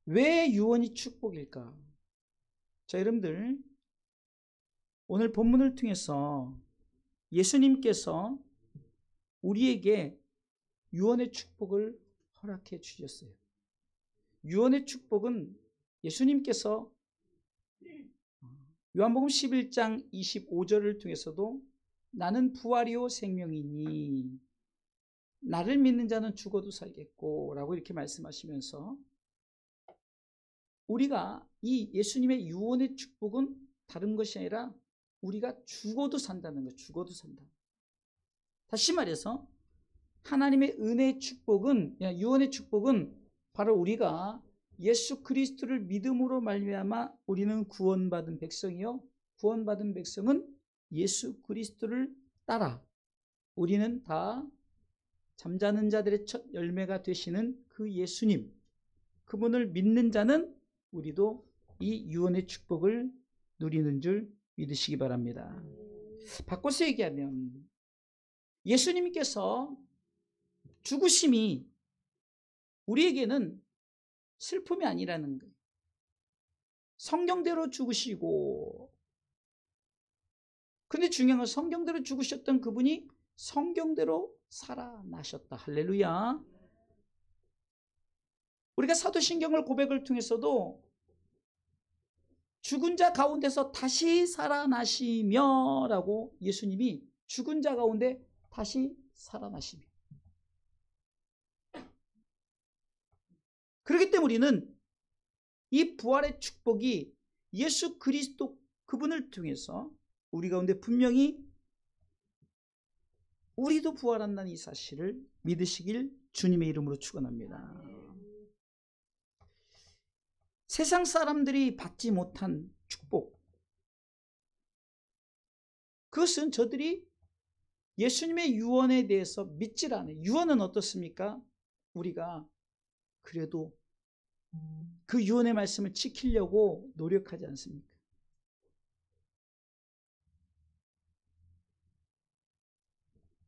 왜 유언이 축복일까? 자, 여러분들, 오늘 본문을 통해서 예수님께서 우리에게 유언의 축복을 허락해 주셨어요. 유언의 축복은 예수님께서 요한복음 11장 25절을 통해서도 나는 부활이요 생명이니 나를 믿는 자는 죽어도 살겠고 라고 이렇게 말씀하시면서 우리가 이 예수님의 유언의 축복은 다른 것이 아니라 우리가 죽어도 산다는 거예요. 죽어도 산다. 다시 말해서 하나님의 은혜의 축복은, 유언의 축복은 바로 우리가 예수 그리스도를 믿음으로 말미암아 우리는 구원받은 백성이요, 구원받은 백성은 예수 그리스도를 따라 우리는 다 잠자는 자들의 첫 열매가 되시는 그 예수님, 그분을 믿는 자는 우리도 이 유언의 축복을 누리는 줄 믿으시기 바랍니다. 바꿔서 얘기하면 예수님께서 죽으심이 우리에게는 슬픔이 아니라는 거예요. 성경대로 죽으시고, 근데 중요한 건 성경대로 죽으셨던 그분이 성경대로 살아나셨다. 할렐루야. 우리가 사도신경을 고백을 통해서도 죽은 자 가운데서 다시 살아나시며 라고 예수님이 죽은 자 가운데 다시 살아나시며, 그렇기 때문에 우리는 이 부활의 축복이 예수 그리스도 그분을 통해서 우리 가운데 분명히 우리도 부활한다는 이 사실을 믿으시길 주님의 이름으로 축원합니다. 세상 사람들이 받지 못한 축복, 그것은 저들이 예수님의 유언에 대해서 믿질 않아요. 유언은 어떻습니까? 우리가 그래도 그 유언의 말씀을 지키려고 노력하지 않습니까?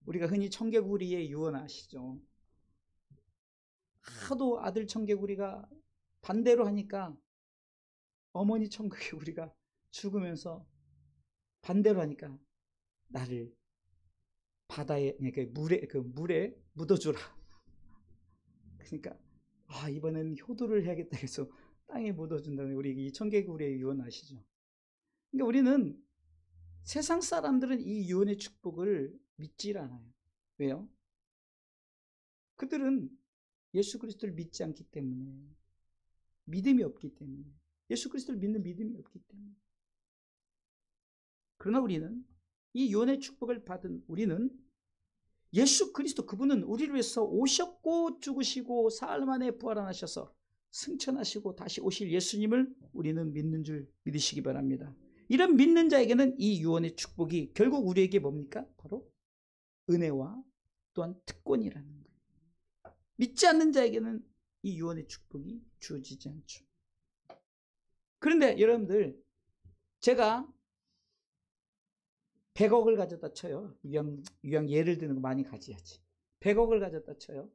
우리가 흔히 청개구리의 유언 아시죠? 하도 아들 청개구리가 반대로 하니까 어머니 청개구리가 죽으면서 반대로 하니까 나를 바다에, 그러니까 물에 묻어주라. 그러니까 이번엔 효도를 해야겠다 해서 땅에 묻어준다는 우리 이 청개구리의 유언 아시죠? 그러니까 우리는 세상 사람들은 이 유언의 축복을 믿질 않아요. 왜요? 그들은 예수 그리스도를 믿지 않기 때문에, 믿음이 없기 때문에, 예수 그리스도를 믿는 믿음이 없기 때문에. 그러나 우리는 이 유언의 축복을 받은 우리는 예수 그리스도 그분은 우리를 위해서 오셨고 죽으시고 사흘 만에 부활하셔서 승천하시고 다시 오실 예수님을 우리는 믿는 줄 믿으시기 바랍니다. 이런 믿는 자에게는 이 유언의 축복이 결국 우리에게 뭡니까? 바로 은혜와 또한 특권이라는 거예요. 믿지 않는 자에게는 이 유언의 축복이 주어지지 않죠. 그런데 여러분들, 제가 100억을 가졌다 쳐요. 유양 예를 드는 거 많이 가져야지. 100억을 가졌다 쳐요.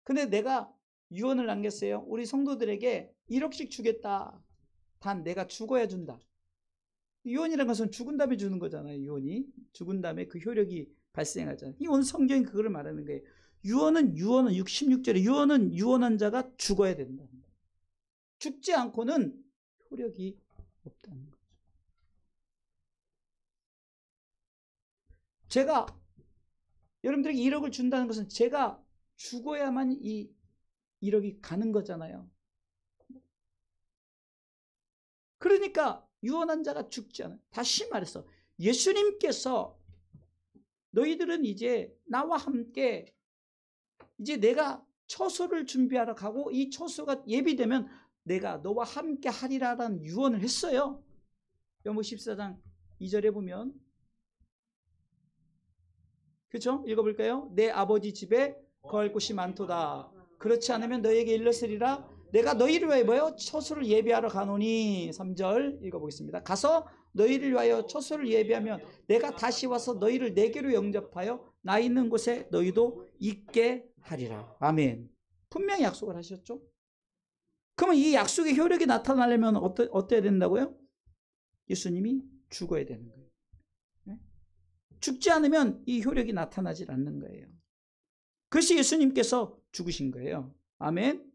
근데 내가 유언을 남겼어요. 우리 성도들에게 1억씩 주겠다. 단 내가 죽어야 준다. 유언이라는 것은 죽은 다음에 주는 거잖아요. 유언이 죽은 다음에 그 효력이 발생하잖아요. 이 오늘 성경이 그거를 말하는 거예요. 유언은 66절에 유언은 유언한 자가 죽어야 된다. 죽지 않고는 효력이 없다는 거죠. 제가 여러분들에게 1억을 준다는 것은 제가 죽어야만 이 1억이 가는 거잖아요. 그러니까 유언한 자가 죽지 않아요. 다시 말해서 예수님께서 너희들은 이제 나와 함께 이제 내가 처소를 준비하러 가고 이 처소가 예비되면 내가 너와 함께 하리라라는 유언을 했어요. 요한복음 14장 2절에 보면, 그렇죠? 읽어볼까요? 내 아버지 집에 거할 곳이 많도다. 그렇지 않으면 너희에게 일렀으리라. 내가 너희를 위하여 뭐요? 처소를 예비하러 가노니. 3절 읽어보겠습니다. 가서 너희를 위하여 처소를 예비하면 내가 다시 와서 너희를 내게로 영접하여 나 있는 곳에 너희도 있게 하리라. 아멘. 분명히 약속을 하셨죠? 그러면 이 약속의 효력이 나타나려면 어때야 된다고요? 예수님이 죽어야 되는 거예요. 네? 죽지 않으면 이 효력이 나타나지 않는 거예요. 그래서 예수님께서 죽으신 거예요. 아멘.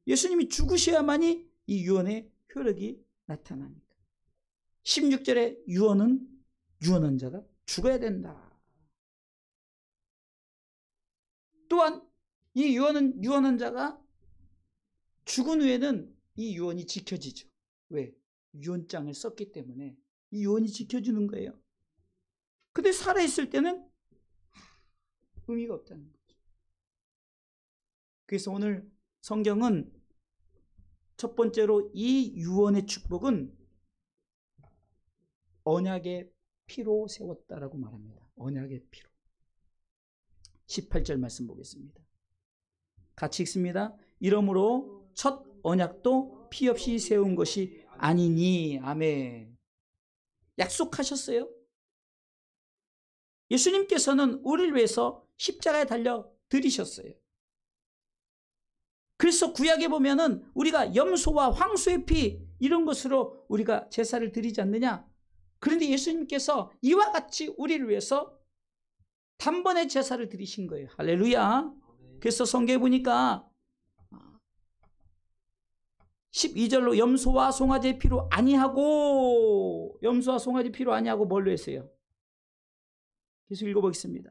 예수님이 죽으셔야만이 이 유언의 효력이 나타납니다. 16절에 유언한 자가 죽어야 된다. 또한 이 유언한 자가 죽은 후에는 이 유언이 지켜지죠. 왜? 유언장을 썼기 때문에 이 유언이 지켜주는 거예요. 근데 살아있을 때는 의미가 없다는 거죠. 그래서 오늘 성경은 첫 번째로 이 유언의 축복은 언약의 피로 세웠다라고 말합니다. 언약의 피로. 18절 말씀 보겠습니다. 같이 읽습니다. 이러므로 첫 언약도 피 없이 세운 것이 아니니. 아멘. 약속하셨어요. 예수님께서는 우리를 위해서 십자가에 달려 들이셨어요. 그래서 구약에 보면은 우리가 염소와 황소의 피 이런 것으로 우리가 제사를 드리지 않느냐. 그런데 예수님께서 이와 같이 우리를 위해서 단번에 제사를 드리신 거예요. 할렐루야. 그래서 성경에 보니까 12절로 염소와 송아지의 피로 아니하고, 염소와 송아지 피로 아니하고 뭘로 했어요? 계속 읽어보겠습니다.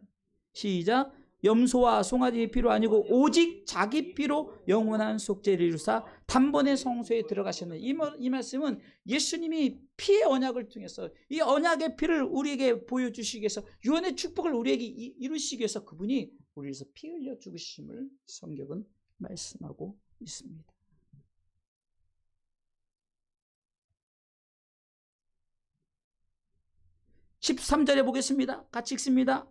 시작. 염소와 송아지의 피로 아니고 오직 자기 피로 영원한 속죄를 이루사 단번에 성소에 들어가셨는 이 말씀은 예수님이 피의 언약을 통해서 이 언약의 피를 우리에게 보여주시기 위해서 유언의 축복을 우리에게 이루시기 위해서 그분이 우리를 위해서 피 흘려 죽으심을 성경은 말씀하고 있습니다. (13절에) 보겠습니다. 같이 읽습니다.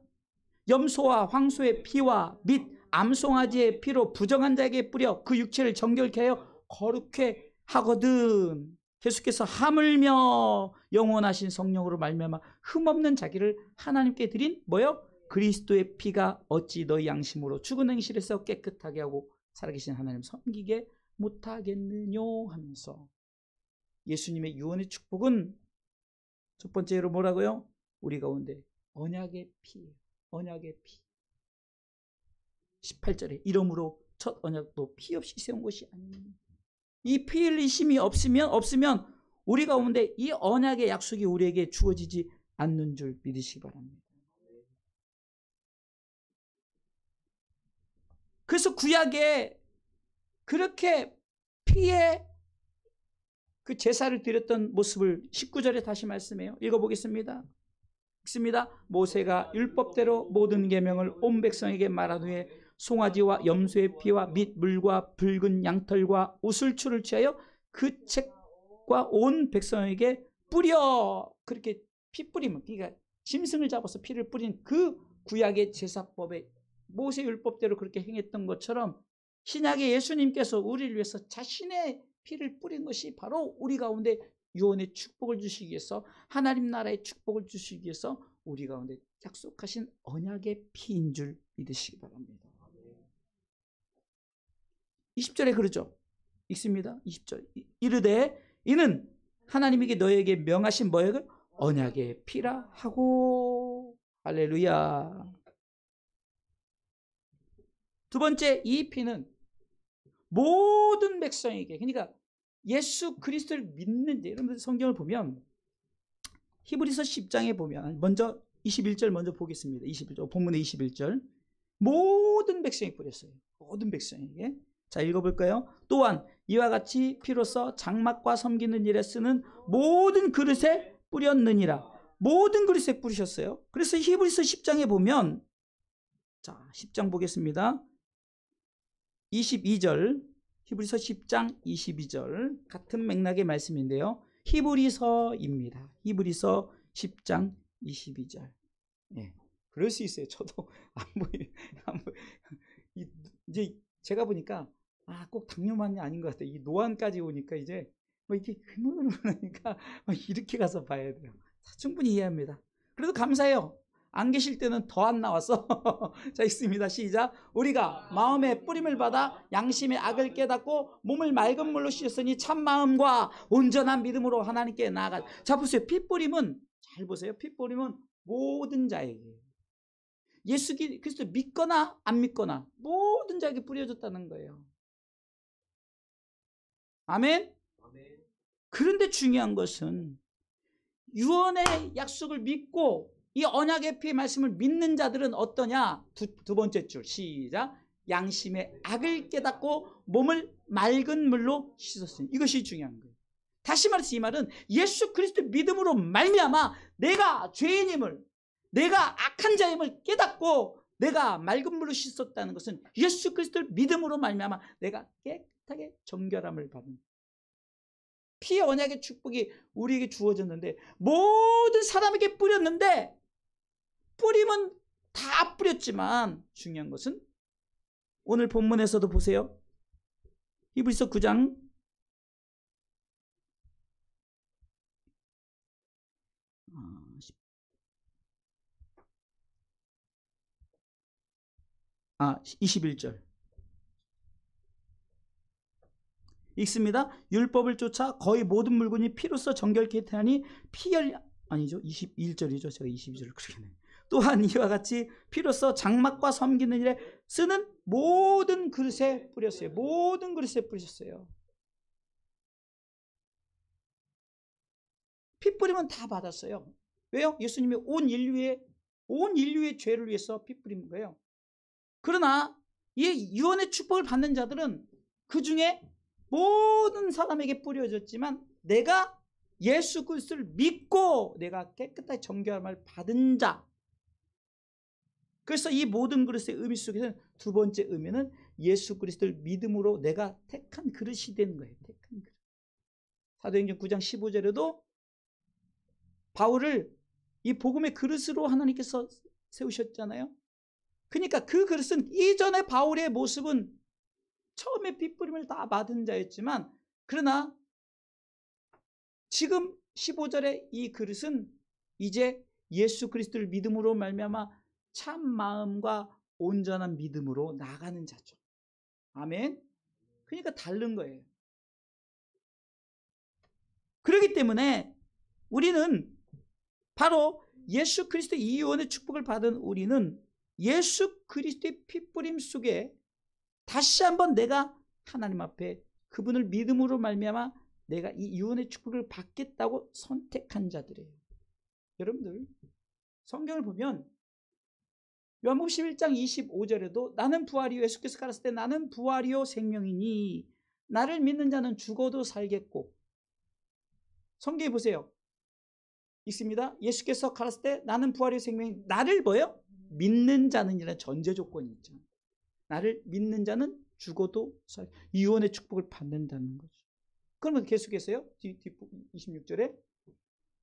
염소와 황소의 피와 및 암송아지의 피로 부정한 자에게 뿌려 그 육체를 정결케 하여 거룩해 하거든. 계속해서 하물며 영원하신 성령으로 말미암아 흠없는 자기를 하나님께 드린 뭐요? 그리스도의 피가 어찌 너희 양심으로 죽은 행실에서 깨끗하게 하고 살아계신 하나님 섬기게 못하겠느뇨 하면서 예수님의 유언의 축복은 첫 번째로 뭐라고요? 우리 가운데 언약의 피예요. 언약의 피. 18절에 이러므로 첫 언약도 피 없이 세운 것이 아니니. 이 피 흘리심이 없으면 우리 가운데 이 언약의 약속이 우리에게 주어지지 않는 줄 믿으시기 바랍니다. 그래서 구약에 그렇게 피에 그 제사를 드렸던 모습을 19절에 다시 말씀해요. 읽어보겠습니다. 읽습니다. 모세가 율법대로 모든 계명을 온 백성에게 말한 후에 송아지와 염소의 피와 및 물과 붉은 양털과 우슬초를 취하여 그 책과 온 백성에게 뿌려. 그렇게 피 뿌리면, 그러니까 짐승을 잡아서 피를 뿌린 그 구약의 제사법에 모세 율법대로 그렇게 행했던 것처럼 신약의 예수님께서 우리를 위해서 자신의 피를 뿌린 것이 바로 우리 가운데 유언의 축복을 주시기 위해서, 하나님 나라의 축복을 주시기 위해서 우리 가운데 약속하신 언약의 피인 줄 믿으시기 바랍니다. 20절에 그러죠. 읽습니다. 20절. 이르되 이는 하나님에게 너에게 명하신 뭐예요? 언약의 피라 하고. 할렐루야. 두 번째, 이 피는 모든 백성에게, 그러니까 예수 그리스도를 믿는데, 여러분들 성경을 보면 히브리서 10장에 보면 먼저 21절 먼저 보겠습니다. 21절, 본문의 21절. 모든 백성이 뿌렸어요. 모든 백성에게. 자, 읽어볼까요? 또한 이와 같이 피로써 장막과 섬기는 일에 쓰는 모든 그릇에 뿌렸느니라. 모든 그릇에 뿌리셨어요. 그래서 히브리서 10장에 보면, 자, 10장 보겠습니다. 22절, 히브리서 10장 22절, 같은 맥락의 말씀인데요. 히브리서입니다. 히브리서 10장 22절. 네, 그럴 수 있어요. 저도 안 보여요. 이제 제가 보니까 꼭 당뇨만이 아닌 것 같아요. 이 노안까지 오니까 이제 이렇게 흐물흐물하니까 이렇게 가서 봐야 돼요. 충분히 이해합니다. 그래도 감사해요. 안 계실 때는 더 안 나왔어. 자, 읽습니다. 시작. 우리가 마음의 뿌림을 받아 양심의 악을 깨닫고 몸을 맑은 물로 씻었으니 참 마음과 온전한 믿음으로 하나님께 나아가. 자, 보세요. 핏뿌림은, 잘 보세요. 핏뿌림은 모든 자에게, 예수 그리스도 믿거나 안 믿거나 모든 자에게 뿌려졌다는 거예요. 아멘? 그런데 중요한 것은 유언의 약속을 믿고 이 언약의 피의 말씀을 믿는 자들은 어떠냐? 두 번째 줄 시작. 양심의 악을 깨닫고 몸을 맑은 물로 씻었으니. 이것이 중요한 거예요. 다시 말해서 이 말은 예수 그리스도 믿음으로 말미암아 내가 죄인임을, 내가 악한 자임을 깨닫고 내가 맑은 물로 씻었다는 것은 예수 그리스도를 믿음으로 말미암아 내가 깨끗하게 정결함을 받는, 피의 언약의 축복이 우리에게 주어졌는데 모든 사람에게 뿌렸는데, 뿌림은 다 뿌렸지만 중요한 것은 오늘 본문에서도 보세요. 히브리서 9장 21절 읽습니다. 율법을 쫓아 거의 모든 물건이 피로써 정결케 하니 피열, 아니죠, 21절이죠. 제가 22절을 그렇게 해요. 또한 이와 같이 피로써 장막과 섬기는 일에 쓰는 모든 그릇에 뿌렸어요. 모든 그릇에 뿌리셨어요. 피 뿌리면 다 받았어요. 왜요? 예수님이 온 인류의 죄를 위해서 피 뿌린 거예요. 그러나 이 유언의 축복을 받는 자들은 그 중에 모든 사람에게 뿌려졌지만 내가 예수 그리스도를 믿고 내가 깨끗하게 정결함을 받은 자. 그래서 이 모든 그릇의 의미 속에서는 두 번째 의미는 예수 그리스도를 믿음으로 내가 택한 그릇이 되는 거예요. 택한 그릇. 사도행전 9장 15절에도 바울을 이 복음의 그릇으로 하나님께서 세우셨잖아요. 그러니까 그 그릇은 이전에 바울의 모습은 처음에 핏부림을 다 받은 자였지만, 그러나 지금 15절의 이 그릇은 이제 예수 그리스도를 믿음으로 말미암아 참 마음과 온전한 믿음으로 나가는 자죠. 아멘. 그러니까 다른 거예요. 그렇기 때문에 우리는 바로 예수 그리스도의 이 유언의 축복을 받은 우리는 예수 그리스도의 핏부림 속에 다시 한번 내가 하나님 앞에 그분을 믿음으로 말미암아 내가 이 유언의 축복을 받겠다고 선택한 자들이에요. 여러분들 성경을 보면 요한복음 11장 25절에도 나는 부활이요, 예수께서 가라사대 때 나는 부활이요 생명이니 나를 믿는 자는 죽어도 살겠고, 성경에 보세요. 있습니다. 예수께서 가라사대 때 나는 부활이요 생명이니 나를 뭐예요? 믿는 자는 이라는 전제 조건이 있죠. 나를 믿는 자는 죽어도 살, 유언의 축복을 받는다는 거죠. 그러면 계속해서요. 26절에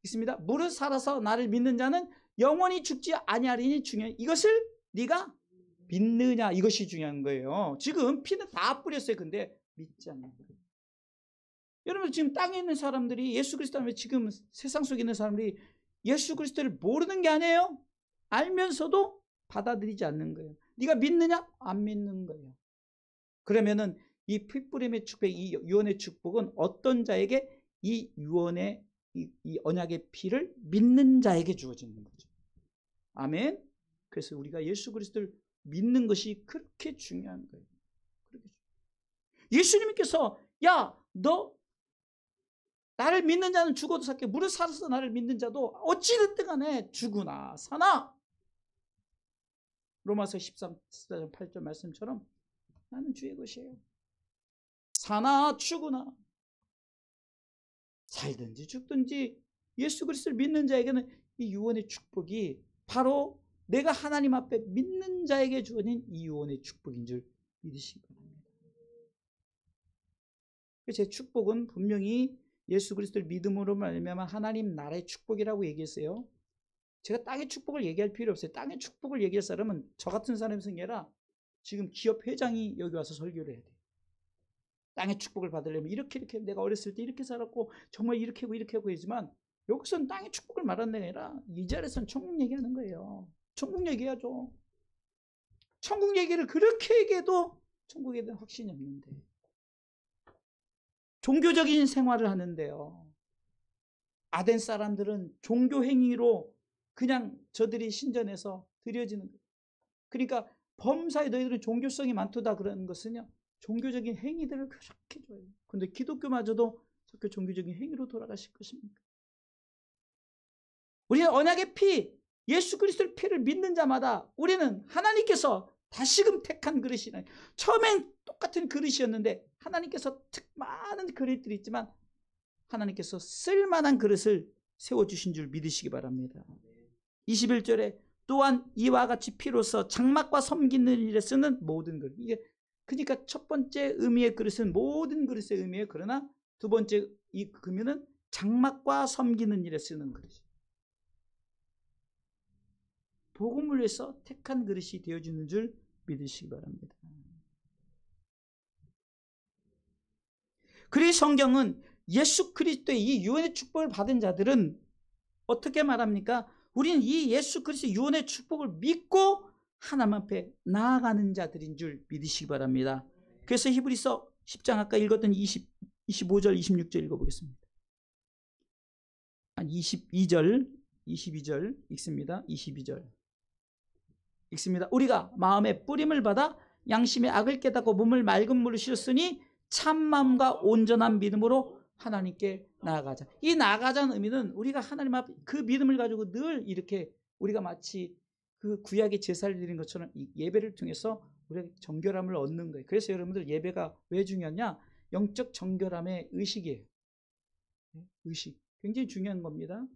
있습니다. 무릇 살아서 나를 믿는 자는 영원히 죽지 아니하리니 중요한 이것을 네가 믿느냐, 이것이 중요한 거예요. 지금 피는 다 뿌렸어요. 근데 믿지 않는 거예요. 여러분 지금 땅에 있는 사람들이 예수 그리스도 하면 지금 세상 속에 있는 사람들이 예수 그리스도를 모르는 게 아니에요. 알면서도 받아들이지 않는 거예요. 네가 믿느냐? 안 믿는 거예요. 그러면은 이 핏부림의 축복, 이 유언의 축복은 어떤 자에게 이 유언의 이 언약의 피를 믿는 자에게 주어지는 거죠. 아멘. 그래서 우리가 예수 그리스도를 믿는 것이 그렇게 중요한 거예요. 예수님께서 야, 너 나를 믿는 자는 죽어도 살게, 무릇 살아서 나를 믿는 자도 어찌됐든 간에 죽으나 사나. 로마서 14장 8절 말씀처럼 나는 주의 것이에요. 사나 죽으나 살든지 죽든지 예수 그리스도를 믿는 자에게는 이 유언의 축복이 바로 내가 하나님 앞에 믿는 자에게 주어진 이 유언의 축복인 줄 믿으시기 바랍니다. 제 축복은 분명히 예수 그리스도를 믿음으로 말미암아 하나님 나라의 축복이라고 얘기했어요. 제가 땅의 축복을 얘기할 필요 없어요. 땅의 축복을 얘기할 사람은 저 같은 사람이 아니라 지금 기업 회장이 여기 와서 설교를 해야 돼요. 땅의 축복을 받으려면 이렇게 내가 어렸을 때 이렇게 살았고 정말 이렇게 하고 이렇게 하고 하지만 여기서는 땅의 축복을 말하는 게 아니라 이 자리에서는 천국 얘기하는 거예요. 천국 얘기하죠. 천국 얘기를 그렇게 얘기해도 천국에 대한 확신이 없는데, 종교적인 생활을 하는데요, 아덴 사람들은 종교 행위로 그냥 저들이 신전에서 드려지는 거예요. 그러니까 범사에 너희들은 종교성이 많도다 그러는 것은요, 종교적인 행위들을 그렇게 줘요. 근데 기독교마저도 저렇게 종교적인 행위로 돌아가실 것입니까? 우리는 언약의 피, 예수 그리스도의 피를 믿는 자마다 우리는 하나님께서 다시금 택한 그릇이라. 처음엔 똑같은 그릇이었는데 하나님께서 많은 그릇들이 있지만 하나님께서 쓸만한 그릇을 세워주신 줄 믿으시기 바랍니다. 21절에 또한 이와 같이 피로써 장막과 섬기는 일에 쓰는 모든 그릇. 이게 그러니까 첫 번째 의미의 그릇은 모든 그릇의 의미예요. 그러나 두 번째 이 금유는 장막과 섬기는 일에 쓰는 그릇. 복음을 위해서 택한 그릇이 되어주는 줄 믿으시기 바랍니다. 그리고 성경은 예수 그리스도의 이 유언의 축복을 받은 자들은 어떻게 말합니까? 우리는 이 예수 그리스도의 유언의 축복을 믿고 하나님 앞에 나아가는 자들인 줄 믿으시기 바랍니다. 그래서 히브리서 10장 아까 읽었던 25절 26절 읽어보겠습니다. 22절 읽습니다. 22절 읽습니다. 우리가 마음에 뿌림을 받아 양심의 악을 깨닫고 몸을 맑은 물로 씻었으니 참마음과 온전한 믿음으로 하나님께 나아가자. 이 나아가자는 의미는 우리가 하나님 앞에 그 믿음을 가지고 늘 이렇게 우리가 마치 그 구약의 제사를 드린 것처럼 이 예배를 통해서 우리가 정결함을 얻는 거예요. 그래서 여러분들 예배가 왜 중요하냐? 영적 정결함의 의식이에요. 의식. 굉장히 중요한 겁니다.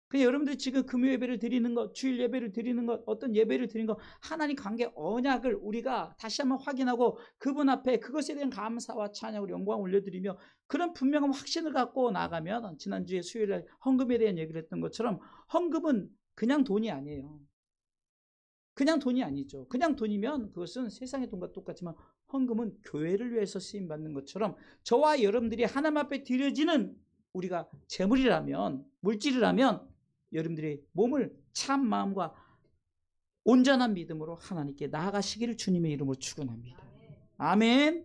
그냥 여러분들이 지금 금요 예배를 드리는 것, 주일 예배를 드리는 것, 어떤 예배를 드리는 것, 하나님 관계 언약을 우리가 다시 한번 확인하고 그분 앞에 그것에 대한 감사와 찬양으로 영광을 올려드리며 그런 분명한 확신을 갖고 나가면, 지난주에 수요일에 헌금에 대한 얘기를 했던 것처럼 헌금은 그냥 돈이 아니에요. 그냥 돈이 아니죠. 그냥 돈이면 그것은 세상의 돈과 똑같지만 헌금은 교회를 위해서 쓰임받는 것처럼 저와 여러분들이 하나님 앞에 드려지는 우리가 재물이라면, 물질이라면 여러분들의 몸을 참 마음과 온전한 믿음으로 하나님께 나아가시기를 주님의 이름으로 축원합니다. 아멘.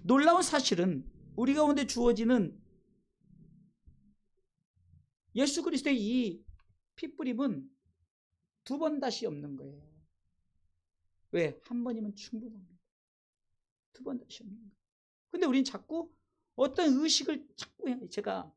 놀라운 사실은 우리 가운데 주어지는 예수 그리스도의 이 피뿌림은 두 번 다시 없는 거예요. 왜? 한 번이면 충분합니다. 두 번 다시 없는 거예요. 근데 우리는 자꾸 어떤 의식을 자꾸 해요. 제가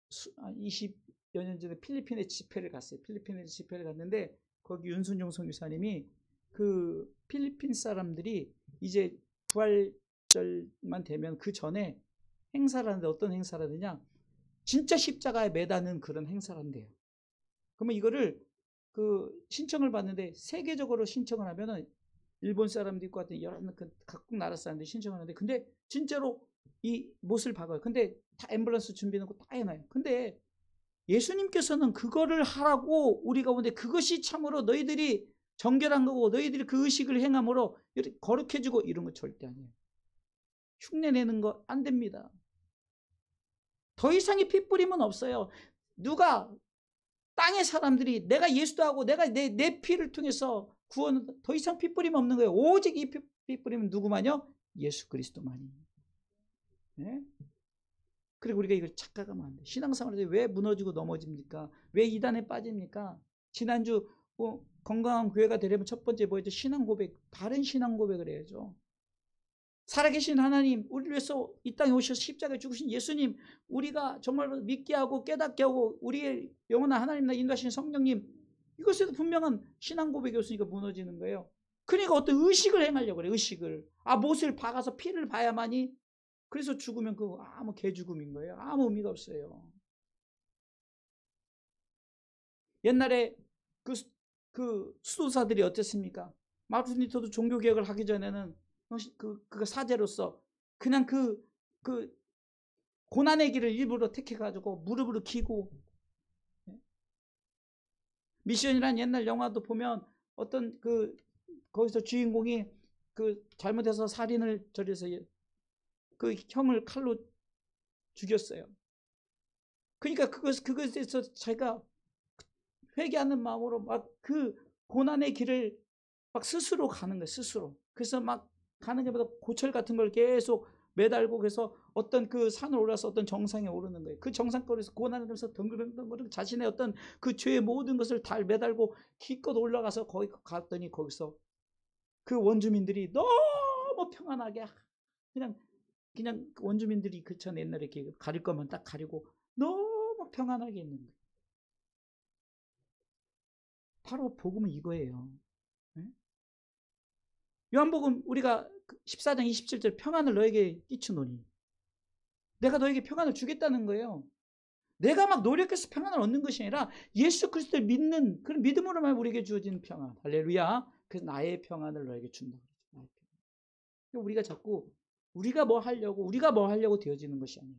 20여 년 전에 필리핀에 집회를 갔어요. 필리핀에 집회를 갔는데 거기 윤순종 선교사님이 그 필리핀 사람들이 이제 부활절만 되면 그 전에 행사를 하는데 어떤 행사를 하느냐, 진짜 십자가에 매다는 그런 행사를 한대요. 그러면 이거를 그 신청을 받는데 세계적으로 신청을 하면은 일본 사람도 있고 같은 여러 각국 나라 사람들이 신청을 하는데, 근데 진짜로 이 못을 박아요. 근데 다 앰뷸런스 준비해놓고 다 해놔요. 근데 예수님께서는 그거를 하라고 우리 가운데 그것이 참으로 너희들이 정결한 거고 너희들이 그 의식을 행함으로 이렇게 거룩해지고 이런 거 절대 아니에요. 흉내내는 거 안 됩니다. 더 이상의 핏부림은 없어요. 누가 땅의 사람들이 내가 예수도 하고 내가 내 피를 통해서 구원, 더 이상 핏부림 없는 거예요. 오직 이 핏부림은 누구만요? 예수 그리스도만이. 네? 그리고 우리가 이걸 착각하면 안 돼. 신앙생활에서 왜 무너지고 넘어집니까? 왜 이단에 빠집니까? 지난주 건강한 교회가 되려면 첫 번째 뭐였죠? 신앙 고백, 바른 신앙 고백을 해야죠. 살아계신 하나님, 우리를 위해서 이 땅에 오셔서 십자가에 죽으신 예수님, 우리가 정말 믿게 하고 깨닫게 하고 우리의 영원한 하나님 나 인도하시는 성령님, 이것에도 분명한 신앙 고백이 없으니까 무너지는 거예요. 그러니까 어떤 의식을 행하려고 그래요. 의식을. 못을 박아서 피를 봐야만이, 그래서 죽으면 그거 아무 개죽음인 거예요. 아무 의미가 없어요. 옛날에 그 수도사들이 어땠습니까? 마르틴 루터도 종교개혁을 하기 전에는 그 사제로서 그냥 그 고난의 길을 일부러 택해가지고 무릎으로 기고, 미션이란 옛날 영화도 보면 어떤 거기서 주인공이 잘못해서 살인을 저려서 그 형을 칼로 죽였어요. 그러니까 그것에서 자기가 회개하는 마음으로 막 그 고난의 길을 막 스스로 가는 거예요. 스스로. 그래서 막 가는 게보다 고철 같은 걸 계속 매달고, 그래서 어떤 그 산을 올라서 어떤 정상에 오르는 거예요. 그 정상거리에서 고난을 하면서 덩그덩그덩 자신의 어떤 그 죄의 모든 것을 다 매달고 기껏 올라가서 거기 갔더니 거기서 그 원주민들이 너무 평안하게 그냥 원주민들이 그전 옛날에 이렇게 가릴 거면 딱 가리고 너무 평안하게 있는 거예요. 바로 복음은 이거예요. 네? 요한복음 우리가 14장 27절 평안을 너에게 끼치노니, 내가 너에게 평안을 주겠다는 거예요. 내가 막 노력해서 평안을 얻는 것이 아니라 예수 그리스도를 믿는 그런 믿음으로만 우리에게 주어진 평안. 할렐루야. 그래서 나의 평안을 너에게 준다. 우리가 자꾸 우리가 뭐 하려고 되어지는 것이 아니에요.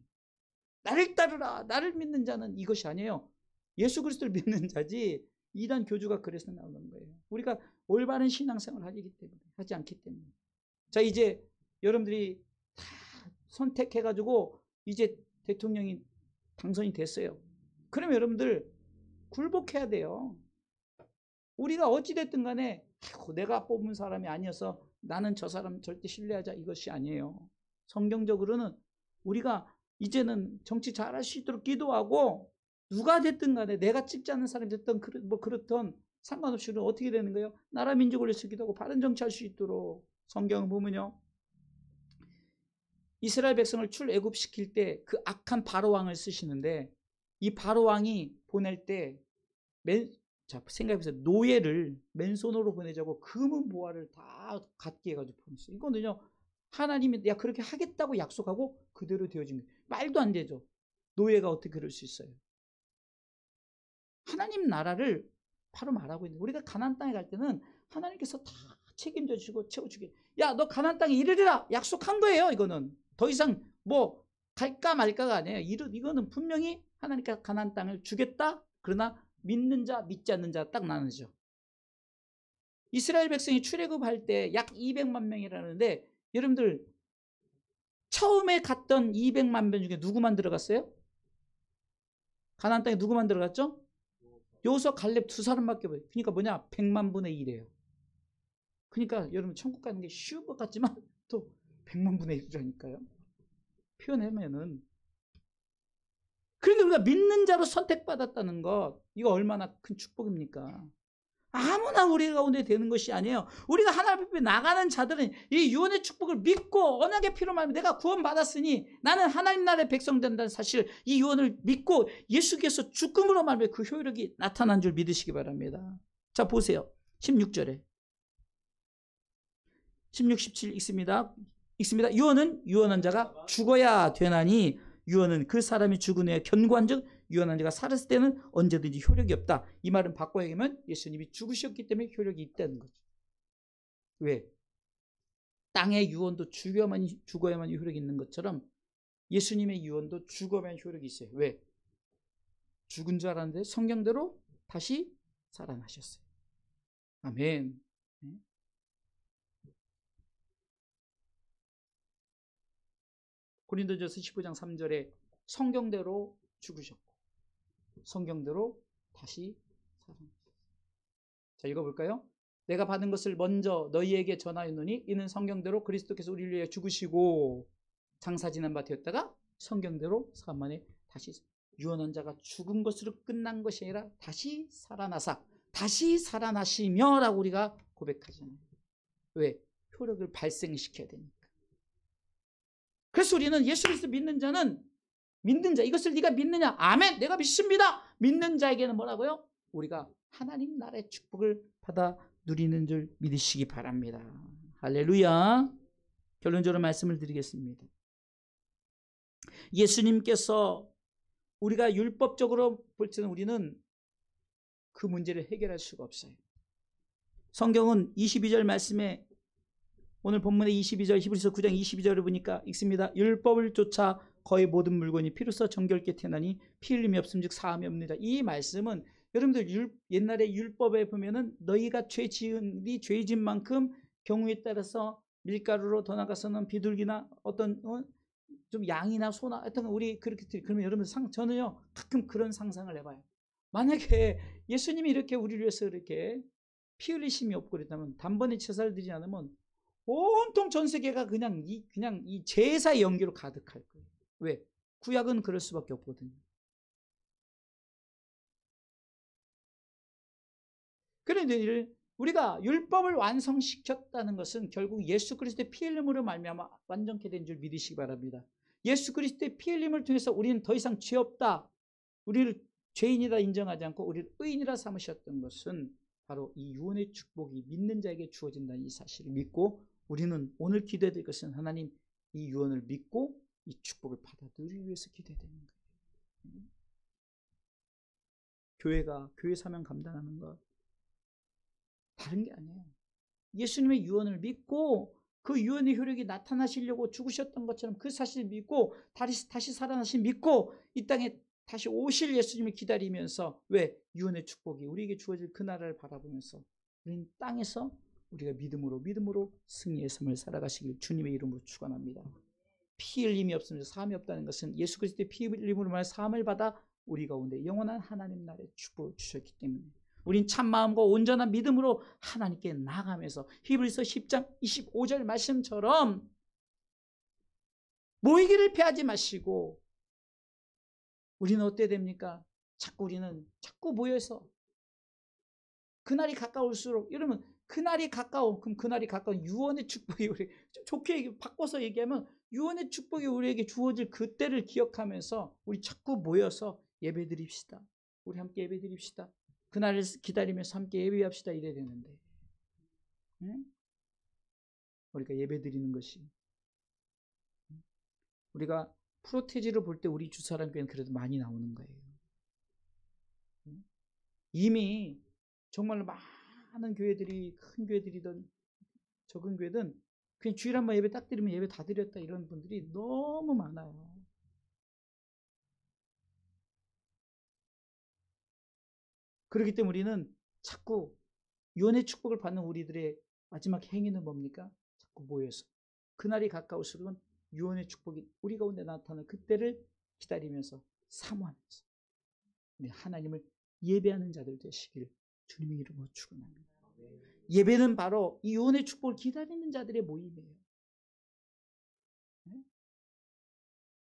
나를 따르라, 나를 믿는 자는 이것이 아니에요. 예수 그리스도를 믿는 자지. 이단 교주가 그래서 나오는 거예요. 우리가 올바른 신앙생활을 하지 않기 때문에. 자, 이제 여러분들이 다 선택해가지고 이제 대통령이 당선이 됐어요. 그러면 여러분들 굴복해야 돼요. 우리가 어찌됐든 간에 내가 뽑은 사람이 아니어서 나는 저 사람 절대 신뢰하자, 이것이 아니에요. 성경적으로는 우리가 이제는 정치 잘할 수 있도록 기도하고, 누가 됐든 간에 내가 찍지 않는 사람이 됐든 뭐 그렇든 상관없이 우리는 어떻게 되는 거예요? 나라 민족을 위해서 기도하고 바른 정치할 수 있도록. 성경을 보면요, 이스라엘 백성을 출애굽시킬 때 그 악한 바로왕을 쓰시는데, 이 바로왕이 보낼 때 자, 생각해보세요. 노예를 맨손으로 보내자고 금은 보화를 다 갖게 해가지고 보냈어요. 이거는요, 하나님이 야 그렇게 하겠다고 약속하고 그대로 되어진 거예요. 말도 안 되죠. 노예가 어떻게 그럴 수 있어요? 하나님 나라를 바로 말하고 있는 거예요. 우리가 가나안 땅에 갈 때는 하나님께서 다 책임져 주시고 채워주게, 야 너 가나안 땅에 이르리라 약속한 거예요. 이거는 더 이상 뭐 갈까 말까가 아니에요. 이거는 분명히 하나님께서 가나안 땅을 주겠다. 그러나 믿는 자 믿지 않는 자 딱 나누죠. 이스라엘 백성이 출애굽할 때 약 200만 명이라는데, 여러분들 처음에 갔던 200만 명 중에 누구만 들어갔어요? 가나안 땅에 누구만 들어갔죠? 여호수아 갈렙 두 사람밖에 없어요. 그러니까 뭐냐? 100만 분의 1이에요. 그러니까 여러분 천국 가는 게 쉬운 것 같지만 또 100만 분의 1이라니까요. 표현하면은. 그런데 우리가 믿는 자로 선택받았다는 것, 이거 얼마나 큰 축복입니까? 아무나 우리 가운데 되는 것이 아니에요. 우리가 하나님 앞에 나가는 자들은 이 유언의 축복을 믿고, 언약의 피로 말하면 내가 구원받았으니 나는 하나님 나라의 백성 된다는 사실, 이 유언을 믿고 예수께서 죽음으로 말하면 그 효력이 나타난 줄 믿으시기 바랍니다. 자, 보세요. 16절에 16, 17 읽습니다. 유언은 유언한 자가 죽어야 되나니, 유언은 그 사람이 죽은 후에 견고한즉 유언한 자가 살았을 때는 언제든지 효력이 없다. 이 말은 바꿔 얘기하면 예수님이 죽으셨기 때문에 효력이 있다는 거죠. 왜? 땅의 유언도 죽어야만 효력이 있는 것처럼 예수님의 유언도 죽어야만 효력이 있어요. 왜? 죽은 줄 알았는데 성경대로 다시 살아나셨어요. 아멘. 고린도전서 15장 3절에 성경대로 죽으셨고 성경대로 다시 살아나셨어요. 자, 읽어볼까요? 내가 받은 것을 먼저 너희에게 전하였노니 이는 성경대로 그리스도께서 우리를 위해 죽으시고 장사 지난 바 되었다가 성경대로 사흘 만에 다시, 유언한 자가 죽은 것으로 끝난 것이 아니라 다시 살아나사 다시 살아나시며 라고 우리가 고백하잖아요. 왜? 효력을 발생시켜야 되니까. 그래서 우리는 예수 그리스도 믿는 자, 이것을 네가 믿느냐? 아멘, 내가 믿습니다. 믿는 자에게는 뭐라고요? 우리가 하나님 나라의 축복을 받아 누리는 줄 믿으시기 바랍니다. 할렐루야. 결론적으로 말씀을 드리겠습니다. 예수님께서 우리가 율법적으로 볼 때는 우리는 그 문제를 해결할 수가 없어요. 성경은 22절 말씀에, 오늘 본문의 22절, 히브리서 9장 22절을 보니까 읽습니다. 율법을 쫓아 거의 모든 물건이 피로써 정결케 태나니 피 흘림이 없음즉 사함이 없느니라. 이 말씀은 여러분들 옛날에 율법에 보면은 너희가 죄 지은 만큼 경우에 따라서 밀가루로 더 나가서는 비둘기나 어떤 좀 양이나 소나 하여튼 우리 그렇게 그러면 여러분 저는요 가끔 그런 상상을 해봐요. 만약에 예수님이 이렇게 우리를 위해서 이렇게 피 흘리심이 없고 그랬다면 단번에 제사를 드리지 않으면 온통 전 세계가 그냥 이 제사의 연기로 가득할 거예요. 왜? 구약은 그럴 수밖에 없거든요. 그런데 우리가 율법을 완성시켰다는 것은 결국 예수 그리스도의 피 흘림으로 말미암아 완전케 된 줄 믿으시기 바랍니다. 예수 그리스도의 피 흘림을 통해서 우리는 더 이상 죄 없다, 우리를 죄인이다 인정하지 않고 우리를 의인이라 삼으셨던 것은 바로 이 유언의 축복이 믿는 자에게 주어진다는 이 사실을 믿고 우리는 오늘 기도해야 될 것은 하나님 이 유언을 믿고 이 축복을 받아들이기 위해서 기도해야 되는 거예요. 교회가 교회 사명 감당하는 것 다른 게 아니에요. 예수님의 유언을 믿고 그 유언의 효력이 나타나시려고 죽으셨던 것처럼 그 사실을 믿고 다시 살아나신 믿고 이 땅에 다시 오실 예수님을 기다리면서 왜? 유언의 축복이 우리에게 주어질 그 나라를 바라보면서 우리는 땅에서 우리가 믿음으로 승리의 삶을 살아가시길 주님의 이름으로 축원합니다. 피 흘림이 없으면서 사함이 없다는 것은 예수 그리스도의 피 흘림으로 말해 사함을 받아 우리 가운데 영원한 하나님 나라의 축복을 주셨기 때문에 우린 참마음과 온전한 믿음으로 하나님께 나아가면서 히브리서 10장 25절 말씀처럼 모이기를 피하지 마시고 우리는 어때 됩니까? 우리는 자꾸 모여서 그날이 가까울수록 여러분 그날이 가까운 그럼 그날이 가까운 유언의 축복이 우리 좀 좋게 바꿔서 얘기하면 유언의 축복이 우리에게 주어질 그때를 기억하면서 우리 자꾸 모여서 예배드립시다. 우리 함께 예배드립시다. 그날을 기다리면서 함께 예배합시다 이래야 되는데 응? 우리가 예배드리는 것이 우리가 프로테지를 볼 때 우리 주사랑교회는 그래도 많이 나오는 거예요. 응? 이미 정말로 많은 교회들이 큰 교회들이든 적은 교회든 그냥 주일 한번 예배 딱 드리면 예배 다 드렸다 이런 분들이 너무 많아요. 그렇기 때문에 우리는 자꾸 유언의 축복을 받는 우리들의 마지막 행위는 뭡니까? 자꾸 모여서 그날이 가까울수록은 유언의 축복이 우리 가운데 나타나는 그때를 기다리면서 사모하면서 하나님을 예배하는 자들 되시길 주님의 이름으로 축원합니다. 예배는 바로 이 유언의 축복을 기다리는 자들의 모임이에요.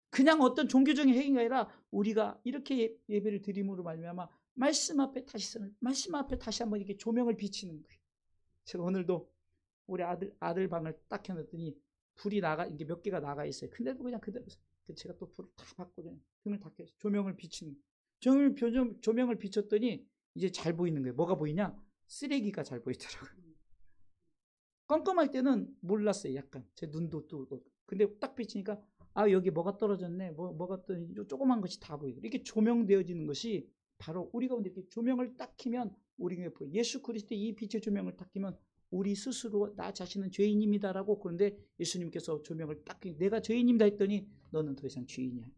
그냥 어떤 종교적인 행위가 아니라 우리가 이렇게 예배를 드림으로 말미암아 말씀 앞에 다시 한번 이렇게 조명을 비치는 거예요. 제가 오늘도 우리 아들 방을 딱 켜놨더니 불이 이게 몇 개가 나가 있어요. 근데도 그냥 그대로 제가 또 불을 다 받고 등을 다 켜서 조명을 비치는 조명을 비췄더니 이제 잘 보이는 거예요. 뭐가 보이냐? 쓰레기가 잘 보이더라고요. 깜깜할 때는 몰랐어요. 약간 제 눈도 뜨고. 근데 딱 비치니까 여기 뭐가 떨어졌네. 뭐가 떨어졌네. 조그만 것이 다 보이고 이렇게 조명되어지는 것이 바로 우리 가운데 이렇게 조명을 딱 켜면 우리가 보여. 예수 그리스도의 이 빛의 조명을 딱 켜면 우리 스스로 나 자신은 죄인입니다라고. 그런데 예수님께서 조명을 딱 켜면 내가 죄인입니다 했더니 너는 더 이상 죄인이 아니야.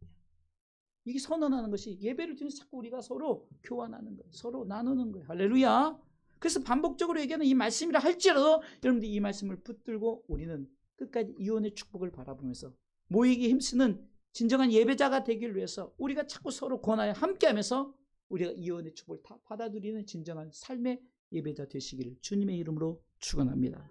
이게 선언하는 것이 예배를 통해서 자꾸 우리가 서로 교환하는 거예요. 서로 나누는 거예요. 할렐루야. 그래서 반복적으로 얘기하는 이 말씀이라 할지라도 여러분들 이 말씀을 붙들고 우리는 끝까지 이혼의 축복을 바라보면서 모이기 힘쓰는 진정한 예배자가 되기 위해서 우리가 자꾸 서로 권하여 함께하면서 우리가 이혼의 축복을 다 받아들이는 진정한 삶의 예배자 되시기를 주님의 이름으로 축원합니다.